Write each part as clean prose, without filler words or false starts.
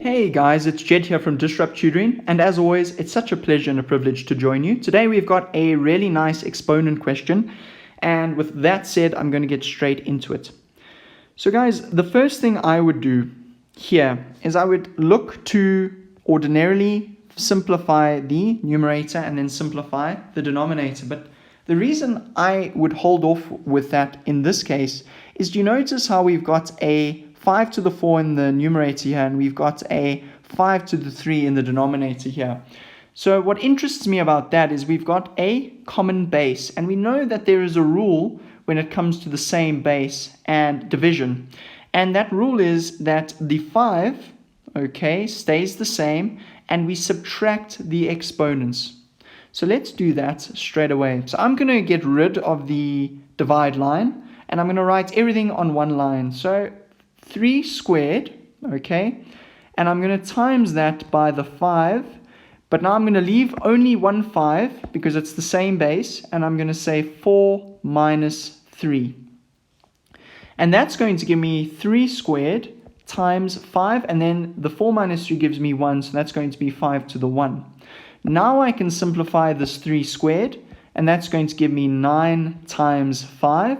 Hey guys, it's Jedd here from Disrupt Tutoring, and as always, it's such a pleasure and a privilege to join you. Today we've got a really nice exponent question, and with that said, I'm going to get straight into it. So guys, the first thing I would do here is I would look to ordinarily simplify the numerator and then simplify the denominator. But the reason I would hold off with that in this case is, do you notice how we've got a 5 to the 4 in the numerator here, and we've got a 5 to the 3 in the denominator here. So what interests me about that is we've got a common base, and we know that there is a rule when it comes to the same base and division. And that rule is that the 5, stays the same, and we subtract the exponents. So let's do that straight away. So I'm going to get rid of the divide line, and I'm going to write everything on one line. So 3 squared, and I'm going to times that by the 5, but now I'm going to leave only one 5 because it's the same base, and I'm going to say 4 minus 3. And that's going to give me 3 squared times 5, and then the 4 minus 3 gives me 1, so that's going to be 5 to the 1. Now I can simplify this 3 squared, and that's going to give me 9 times 5.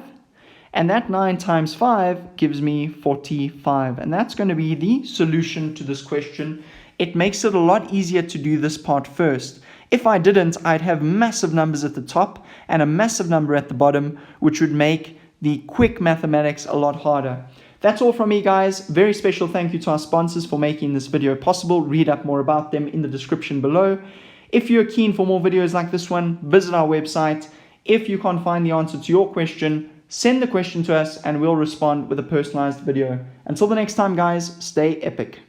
And that 9 times 5 gives me 45. And that's going to be the solution to this question. It makes it a lot easier to do this part first. If I didn't, I'd have massive numbers at the top and a massive number at the bottom, which would make the quick mathematics a lot harder. That's all from me, guys. Very special thank you to our sponsors for making this video possible. Read up more about them in the description below. If you're keen for more videos like this one, visit our website. If you can't find the answer to your question, send the question to us and we'll respond with a personalized video. Until the next time, guys, stay epic.